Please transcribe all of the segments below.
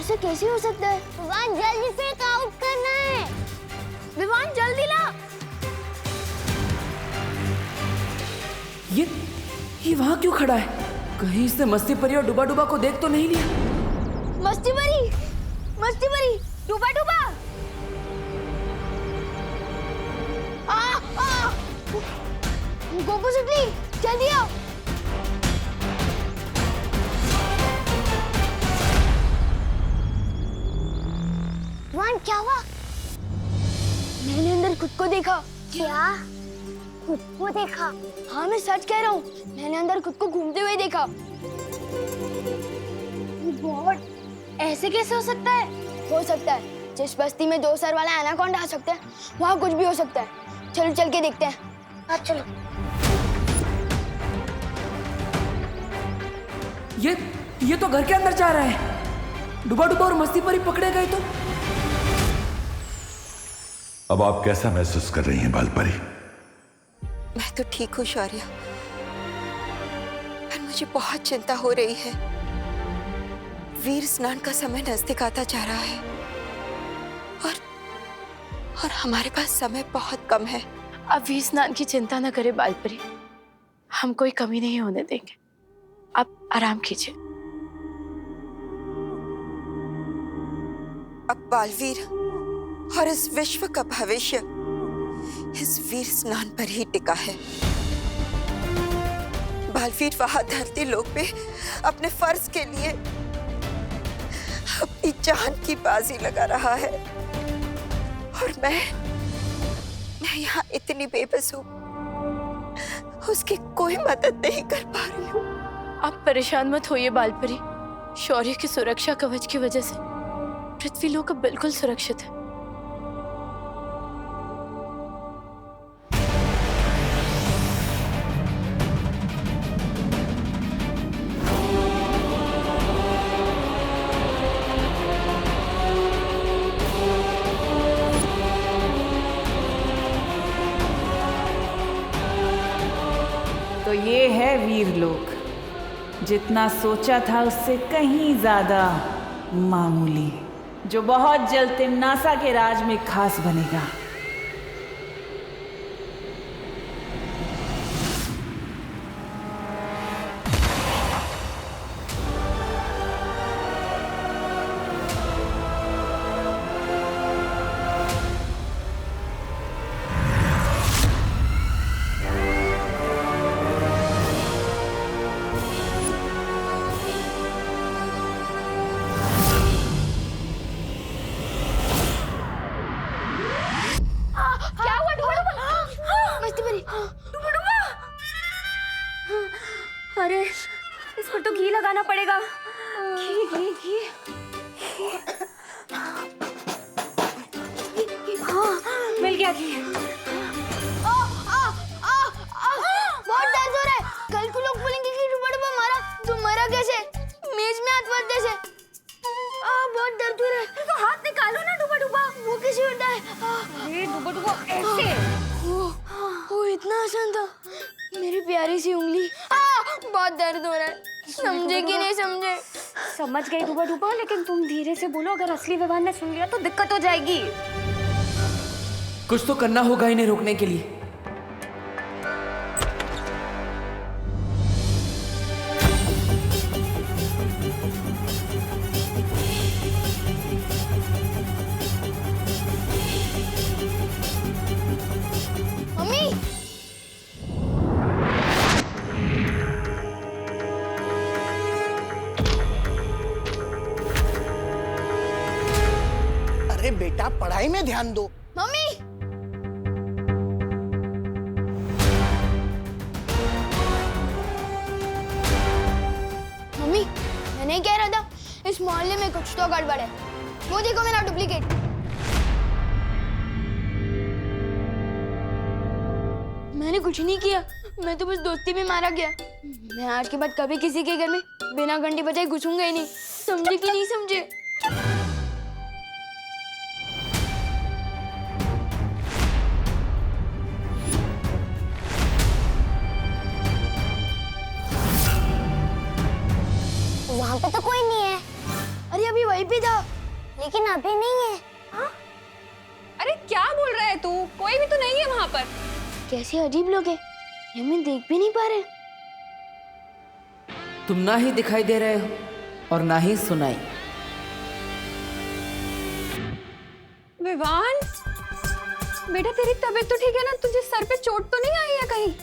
ऐसा कैसे हो सकता है? विवान जल्दी से आउट करना है। विवान जल्दी ला। ये वहाँ क्यों खड़ा है? कहीं इसने मस्ती परी और डुबा डुबा को देख तो नहीं लिया? मस्ती परी, डुबा डुबा। गोपू सुटली, जल्दी आओ। विवान क्या हुआ? मैंने अंदर खुद को देखा। क्या? खुद को देखा? हाँ मैं सच कह रहा हूँ, मैंने अंदर खुद को घूमते हुए देखा। गॉड, ऐसे कैसे हो सकता है? हो सकता है। जिस बस्ती में 2 सर वाला एनाकोंडा आ सकता है, वहाँ कुछ भी हो सकता है। चलो चल के देखते हैं। हाँ चलो। ये तो घर के अंदर जा रहा है। डुबा डुबा और मस्ती परी पकड़े गए तो? अब आप कैसा महसूस कर रही हैं बालपरी? मैं तो ठीक हूँ शौर्य, पर मुझे बहुत चिंता हो रही है। वीर स्नान का समय नजदीक आता जा रहा है और हमारे पास समय बहुत कम है। अब वीर स्नान की चिंता न करे बालपरी, हम कोई कमी नहीं होने देंगे। आप आराम कीजिए। अब बालवीर और इस विश्व का भविष्य इस वीर स्नान पर ही टिका है। बालवीर वहां धरती लोक पे अपने फर्ज के लिए अपनी जान की बाजी लगा रहा है और मैं यहाँ इतनी बेबस हूँ, उसकी कोई मदद नहीं कर पा रही हूँ। आप परेशान मत होइए बालपरी, शौर्य की सुरक्षा कवच की वजह से पृथ्वी लोक अब बिल्कुल सुरक्षित है। तो ये है वीरलोक, जितना सोचा था उससे कहीं ज्यादा मामूली, जो बहुत जल्द तिम्नासा के राज में खास बनेगा। अरे इस पर तो घी लगाना पड़ेगा। घी घी घी। हाँ मिल गया घी। बहुत दर्द हो रहा है। कल को लोग बोलेंगे कि डुबा डुबा मारा। तुम मरा कैसे? मेज में हाथ मारते से। बहुत दर्द हो रहा है। तो हाथ निकालो ना डुबा डुबा। वो कैसे होता है? अरे डुबा डुबा ऐसे। वो इतना आसान था। मेरी प्यारी सी उंगली। बहुत दर्द हो रहा है। समझे कि नहीं समझे? समझ गई डुबा डुबा, लेकिन तुम धीरे से बोलो, अगर असली विवान ने सुन लिया तो दिक्कत हो जाएगी। कुछ तो करना होगा इन्हें रोकने के लिए। मम्मी, अरे बेटा पढ़ाई में ध्यान दो। मम्मी, मम्मी, मैं नहीं कह रहा था इस मोहल्ले में कुछ तो गड़बड़ है। वो देखो मेरा डुप्लीकेट। मैंने कुछ नहीं किया, मैं तो बस दोस्ती में मारा गया। मैं आज के बाद कभी किसी के घर में बिना घंटी बजाए घुसूंगा ही नहीं। समझे कि नहीं समझे? वहाँ पे तो कोई नहीं है। अरे अभी वहीं पे था, लेकिन अभी नहीं है। हाँ? अरे क्या बोल रहा है तू? कोई भी तो नहीं है वहाँ पर। कैसे अजीब लोग हैं, ये हमें देख भी नहीं पा रहे। तुम ना ही दिखाई दे रहे हो और ना ही सुनाई। विवान, बेटा तेरी तबीयत तो ठीक है ना? तुझे सर पे चोट तो नहीं आई है कहीं?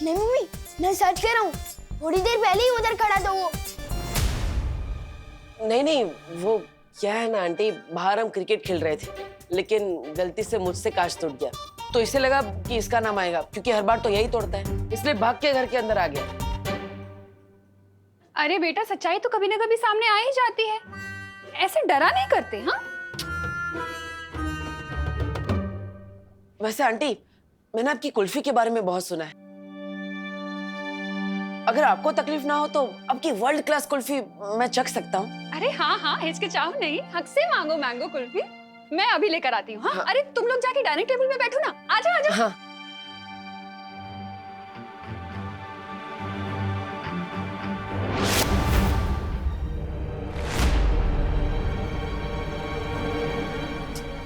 नहीं मम्मी, मैं सच कह रहा हूँ, थोड़ी देर पहले ही उधर खड़ा था वो। नहीं नहीं, वो क्या है ना आंटी, बाहर हम क्रिकेट खेल रहे थे, लेकिन गलती से मुझसे कांच टूट गया, तो इसे लगा कि इसका नाम आएगा, क्योंकि हर बार तो यही तोड़ता है, इसलिए भाग के घर के अंदर आ गया। अरे बेटा, सच्चाई तो कभी ना कभी सामने आ ही जाती है, ऐसे डरा नहीं करते। हाँ, वैसे आंटी, मैंने आपकी कुल्फी के बारे में बहुत सुना है। अगर आपको तकलीफ ना हो तो आपकी वर्ल्ड क्लास कुल्फी मैं चख सकता हूँ। अरे हाँ हाँ, हिचकिचाओ नहीं, हक से मांगो मैंगो कुल्फी, मैं अभी लेकर आती हूँ। हाँ? अरे तुम लोग जाके डाइनिंग टेबल पे बैठो ना, आजा आजा। हाँ।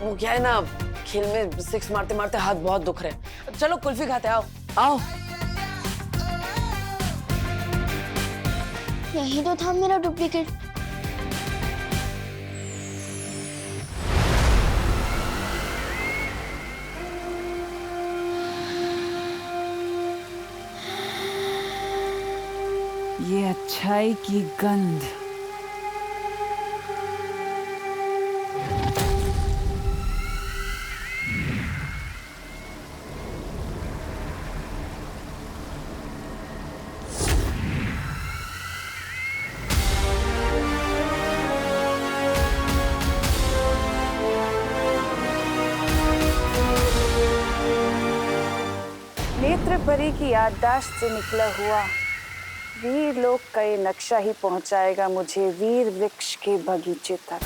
वो क्या है ना, खेल में सिक्स मारते मारते हाथ बहुत दुख रहे हैं। चलो कुल्फी खाते, आओ आओ। यही तो था मेरा डुप्लीकेट। ये अच्छाई की गंध। नेत्र परी की याददाश्त से निकला हुआ वीर लोक का ये नक्शा ही पहुंचाएगा मुझे वीर वृक्ष के बगीचे तक।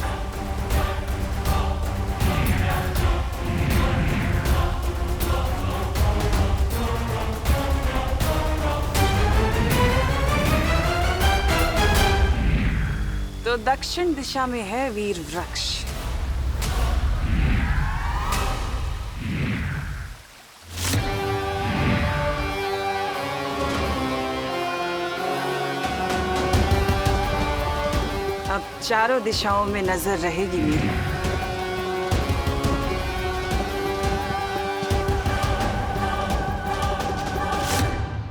तो दक्षिण दिशा में है वीर वृक्ष। अब चारों दिशाओं में नजर रहेगी मेरी।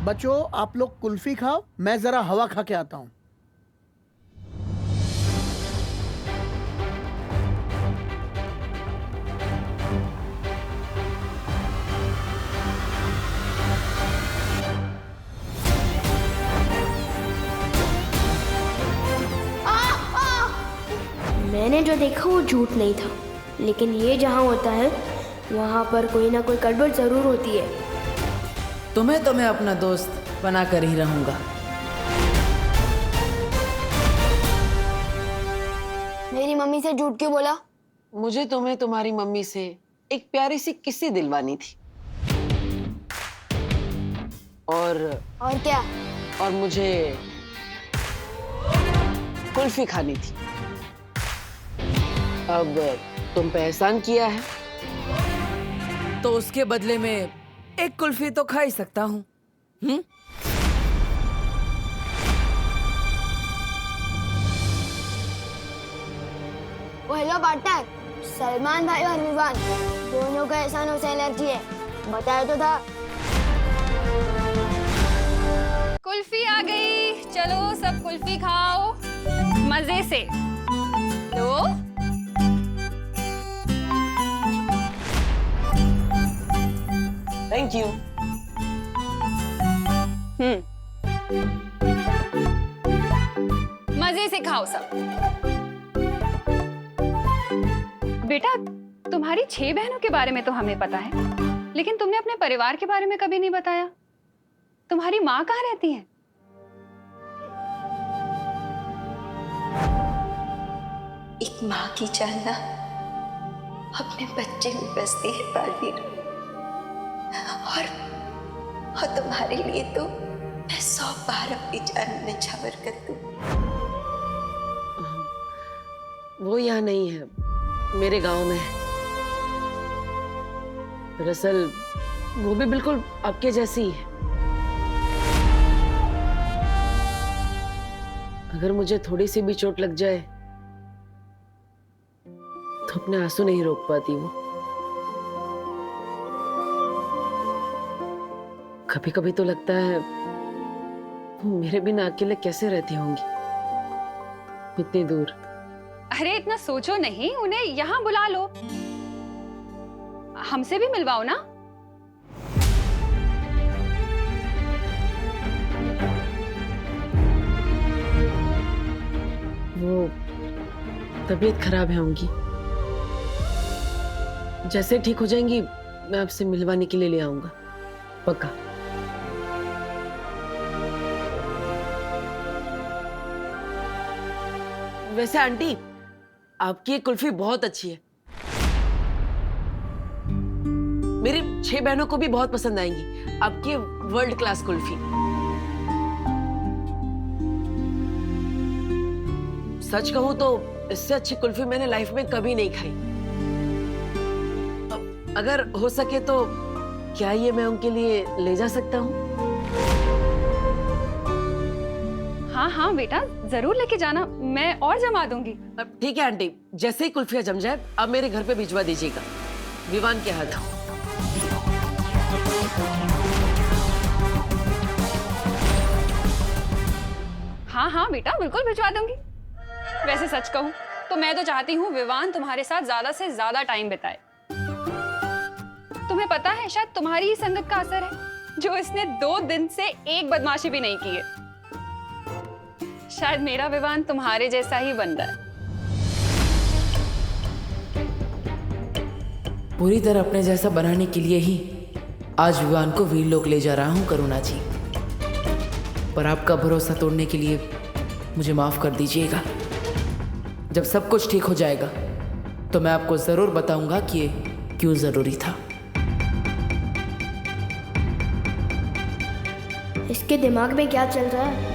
बच्चों, आप लोग कुल्फी खाओ, मैं जरा हवा खा के आता हूँ। मैंने जो देखा वो झूठ नहीं था, लेकिन ये जहाँ होता है वहाँ पर कोई ना कोई गड़बड़ जरूर होती है। तुम्हें तो मैं अपना दोस्त बना कर ही रहूंगा। मेरी मम्मी से झूठ क्यों बोला? मुझे तुम्हें तुम्हारी मम्मी से एक प्यारी सी किस्सी दिलवानी थी। और क्या? और मुझे कुल्फी खानी थी। अब तुम पे एहसान किया है, तो उसके बदले में एक कुल्फी तो खा ही सकता हूँ। वो हेलो पार्टनर, सलमान भाई और विवान दोनों का एहसानों से एलर्जी है, बताया तो था। कुल्फी आ गई, चलो सब कुल्फी खाओ मजे से। लो, थैंक यू। मजे से खाओ सब। बेटा, तुम्हारी 6 बहनों के बारे में तो हमें पता है, लेकिन तुमने अपने परिवार के बारे में कभी नहीं बताया। तुम्हारी माँ कहाँ रहती है? एक माँ की चाहना अपने बच्चे में बसती है बालवीर, और तुम्हारे लिए तो मैं 100 बार अपनी जान न्यौछावर कर दूं। वो यहाँ नहीं है, मेरे गांव में है। दरअसल वो भी बिल्कुल आपके जैसी ही है। अगर मुझे थोड़ी सी भी चोट लग जाए तो अपने आंसू नहीं रोक पाती वो। कभी कभी तो लगता है वो मेरे बिना अकेले कैसे रहती होंगी इतनी दूर। अरे इतना सोचो नहीं, उन्हें यहाँ बुला लो, हमसे भी मिलवाओ ना। वो तबीयत खराब है उनकी, जैसे ठीक हो जाएंगी मैं आपसे मिलवाने के लिए ले आऊंगा, पक्का। वैसे आंटी, आपकी ये कुल्फी बहुत अच्छी है, मेरी 6 बहनों को भी बहुत पसंद आएंगी आपकी वर्ल्ड क्लास कुल्फी। सच कहूं तो इससे अच्छी कुल्फी मैंने लाइफ में कभी नहीं खाई। अगर हो सके तो क्या ये मैं उनके लिए ले जा सकता हूँ? हाँ हाँ बेटा, जरूर लेके जाना, मैं और जमा दूंगी। अब ठीक है आंटी, जैसे ही कुल्फियाँ जम जाए अब मेरे घर पे भिजवा दीजिएगा, विवान के हाथ। हाँ हाँ बेटा, बिल्कुल भिजवा दूंगी। वैसे सच कहूँ तो मैं तो चाहती हूँ विवान तुम्हारे साथ ज्यादा से ज्यादा टाइम बिताए। तुम्हें पता है, शायद तुम्हारी ही संगत का असर है जो इसने 2 दिन से एक बदमाशी भी नहीं की है। शायद मेरा विवान तुम्हारे जैसा ही बन रहा है। पूरी तरह अपने जैसा बनाने के लिए ही आज विवान को वीरलोक ले जा रहा हूं करुणा जी, पर आपका भरोसा तोड़ने के लिए मुझे माफ कर दीजिएगा। जब सब कुछ ठीक हो जाएगा तो मैं आपको जरूर बताऊंगा कि ये क्यों जरूरी था। इसके दिमाग में क्या चल रहा है?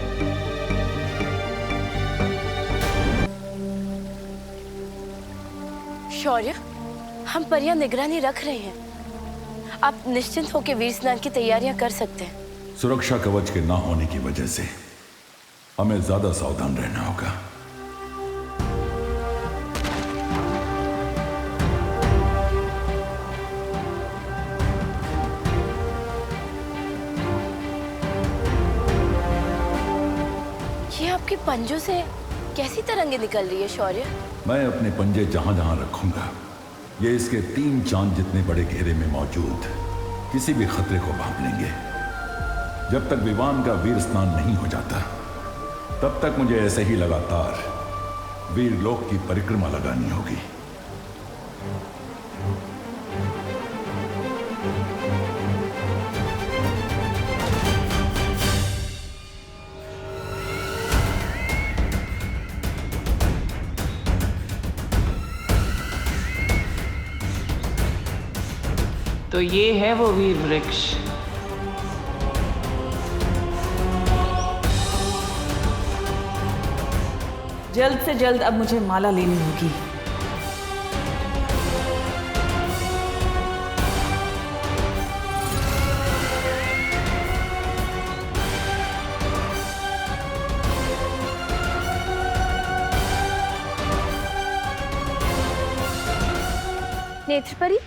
शौर्य, हम पर यहाँ निगरानी रख रहे हैं। आप निश्चिंत होकर वीर स्नान की तैयारियां कर सकते हैं। सुरक्षा कवच के ना होने की वजह से हमें ज्यादा सावधान रहना होगा। ये आपके पंजों से कैसी तरंगे निकल रही है शौर्य? मैं अपने पंजे जहां जहां रखूंगा ये इसके 3 चांद जितने बड़े घेरे में मौजूद किसी भी खतरे को भांप लेंगे। जब तक विवान का वीर स्नान नहीं हो जाता तब तक मुझे ऐसे ही लगातार वीरलोक की परिक्रमा लगानी होगी। तो ये है वो वीर वृक्ष। जल्द से जल्द अब मुझे माला लेनी होगी। नेत्रपरी,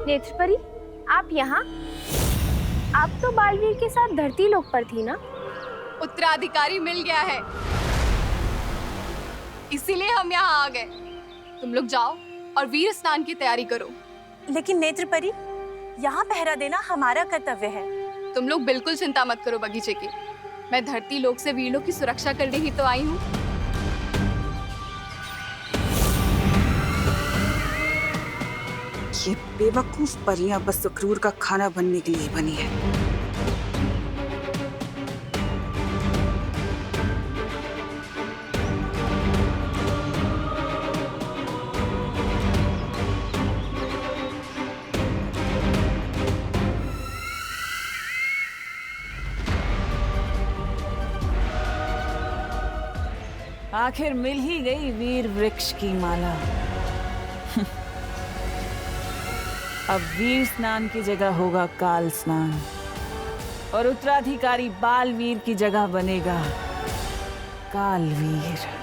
नेत्रपरी, आप यहाँ? आप तो बालवीर के साथ धरती लोक पर थी ना? उत्तराधिकारी मिल गया है, इसीलिए हम यहाँ आ गए। तुम लोग जाओ और वीर स्नान की तैयारी करो। लेकिन नेत्रपरी, यहाँ पहरा देना हमारा कर्तव्य है। तुम लोग बिल्कुल चिंता मत करो बगीचे की, मैं धरती लोक से वीर लोक की सुरक्षा करने ही तो आई हूँ। ये बेवकूफ परियां बस सुक्रूर का खाना बनने के लिए बनी है। आखिर मिल ही गई वीर वृक्ष की माला। अब वीर स्नान की जगह होगा काल स्नान और उत्तराधिकारी बालवीर की जगह बनेगा कालवीर।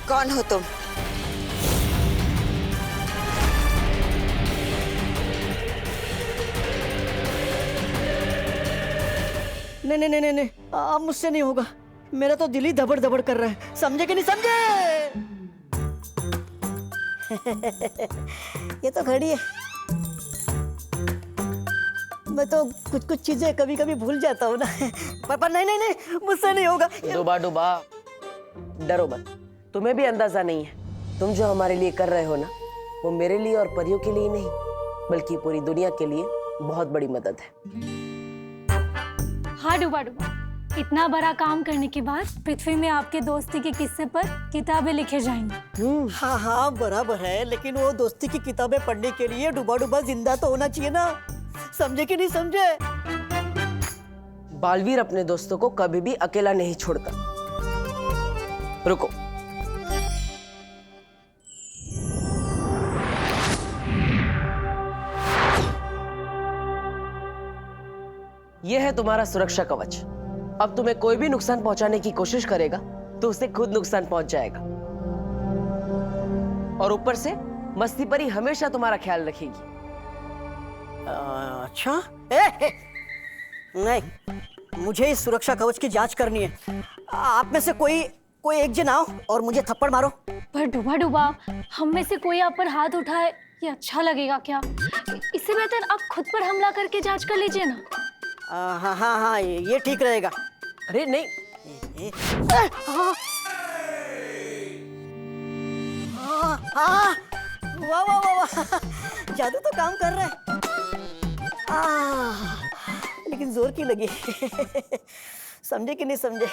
कौन हो तुम? नहीं नहीं नहीं नहीं, अब मुझसे नहीं होगा। मेरा तो दिल ही धबड़ धबड़ कर रहा है। समझे कि नहीं समझे? ये तो घड़ी है। मैं तो कुछ कुछ चीजें कभी कभी भूल जाता हूँ ना। पर नहीं नहीं नहीं, मुझसे नहीं होगा। डूबा डूबा, डरो मत। तुम्हें भी अंदाजा नहीं है तुम जो हमारे लिए कर रहे हो ना, वो मेरे लिए और परियों के लिए नहीं बल्कि पूरी दुनिया के लिए बहुत बड़ी मदद है। हाँ डूबा डूबा, इतना बड़ा काम करने के बाद पृथ्वी में आपके दोस्ती के किस्से पर किताबें लिखे जाएंगी। हाँ हाँ बराबर है, लेकिन वो दोस्ती की किताबें पढ़ने के लिए डूबा डूबा जिंदा तो होना चाहिए ना। समझे कि नहीं समझे? बालवीर अपने दोस्तों को कभी भी अकेला नहीं छोड़ता। रुको, यह है तुम्हारा सुरक्षा कवच। अब तुम्हें कोई भी नुकसान पहुंचाने की कोशिश करेगा तो उसे खुद नुकसान पहुंच जाएगा। और ऊपर से मस्ती परी हमेशा तुम्हारा ख्याल रखेगी। अच्छा? नहीं, मुझे इस सुरक्षा कवच की जांच करनी है। आप में से कोई एक जन आओ और मुझे थप्पड़ मारो। पर डूबा डूबा, हम में से कोई आप पर हाथ उठाए ये अच्छा लगेगा क्या? इससे बेहतर आप खुद पर हमला करके जांच कर लीजिए ना। हाँ हाँ हाँ, ये ठीक रहेगा। अरे नहीं, वाह वाह वाह वाह, जादू तो काम कर रहा है। लेकिन जोर की लगी। समझे कि नहीं समझे?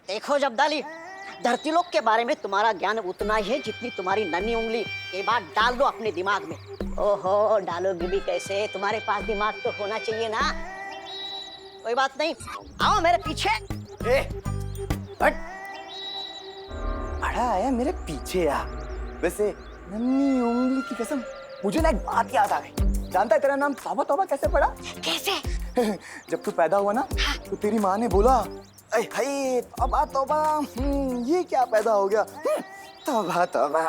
देखो जब्दाली, धरती लोक के बारे में तुम्हारा ज्ञान उतना ही है जितनी तुम्हारी नन्ही उंगली। ये बात डाल दो अपने दिमाग में। ओहो, डालोगी भी कैसे? तुम्हारे पास दिमाग तो होना चाहिए ना। कोई बात नहीं, आओ मेरे पीछे। बड़ा आया मेरे पीछे यार। वैसे नन्ही उंगली की कसम, मुझे ना एक बात याद आ गई। जानता है तेरा नाम तौबा तौबा कैसे पड़ा? कैसे? जब तू पैदा हुआ ना तो तेरी माँ ने बोला, अरे हाय तौबा तौबा, ये क्या पैदा हो गया? तौबा तौबा।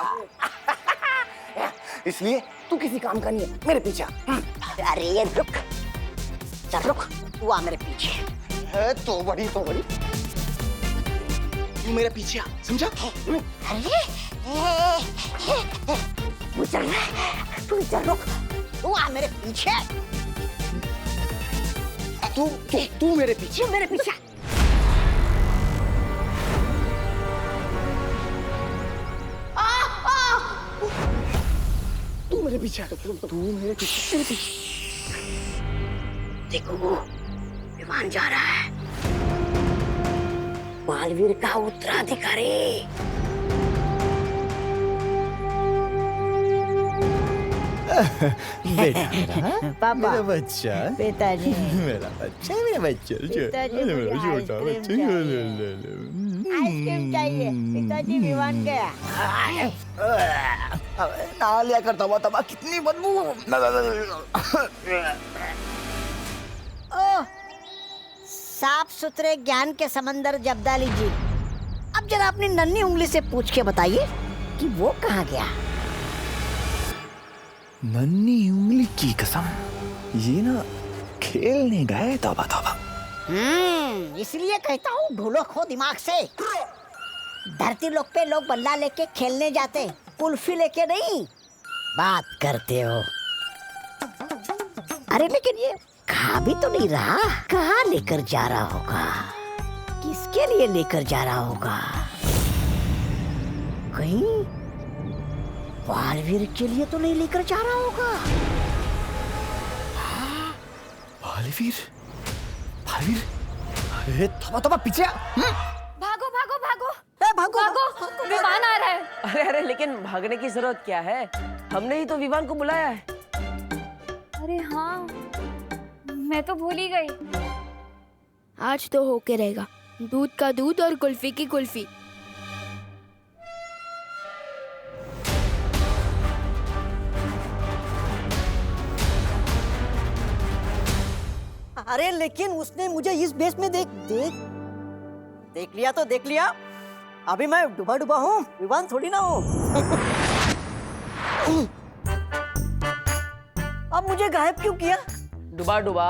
इसलिए तू किसी काम का नहीं है, मेरे पीछे। अरे ये रुक, चल रुक, तू आ मेरे पीछे। है तो बड़ी तू मेरे पीछे आ, समझा? अरे तू चल रुक, तू आ मेरे पीछे। तू मेरे पीछे। मेरे पीछे। तू मेरे पीछे। तू मेरे पीछे। देखो विमान जा रहा है, बालवीर का उत्तराधिकारी। बेटा, पापा, मेरा बच्चा, पिताजी, मेरा बच्चा, मेरा बच्चा, पिताजी, मुझे मेरा छोटा आइसक्रीम बच्चा। चाहिए। आइसक्रीम चाहिए। पिताजी विमान गया। ना लिया करता हुआ तबा, कितनी बदबू। ओह, साफ सुथरे ज्ञान के समंदर जब्दाली जी, अब जरा अपनी नन्ही उंगली से पूछ के बताइए कि वो कहाँ गया? नन्ही उंगली की कसम, ये ना खेलने गए। तौबा तौबा। इसलिए कहता हूँ ढोलो खो दिमाग से। धरती लोक पे लोग बल्ला लेके खेलने जाते, कुल्फी लेके नहीं। बात करते हो। अरे लेकिन ये खा भी तो नहीं रहा, कहाँ लेकर जा रहा होगा? किसके लिए लेकर जा रहा होगा? कहीं बालवीर के लिए तो नहीं लेकर जा रहा होगा? बालवीर, बालवीर, तोबा तोबा पीछे आ। भागो भागो भागो भागो भागो विमान आ रहा है। अरे अरे लेकिन भागने की जरूरत क्या है, हमने ही तो विवान को बुलाया है। अरे हाँ, मैं तो भूल ही गई। आज तो होके रहेगा, दूध का दूध और कुल्फी की कुल्फी। अरे लेकिन उसने मुझे इस बेस में देख लिया तो देख लिया। अभी मैं डूबा डूबा हूँ, विवान थोड़ी ना हूँ। अब मुझे गायब क्यों किया? डुबा डुबा,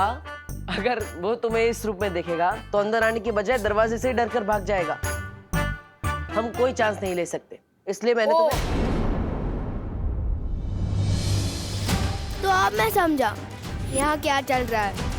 अगर वो तुम्हें इस रूप में देखेगा तो अंदर आने की बजाय दरवाजे से ही डर कर भाग जाएगा। हम कोई चांस नहीं ले सकते, इसलिए मैंने तुम्हें। तो अब मैं समझा यहाँ क्या चल रहा है।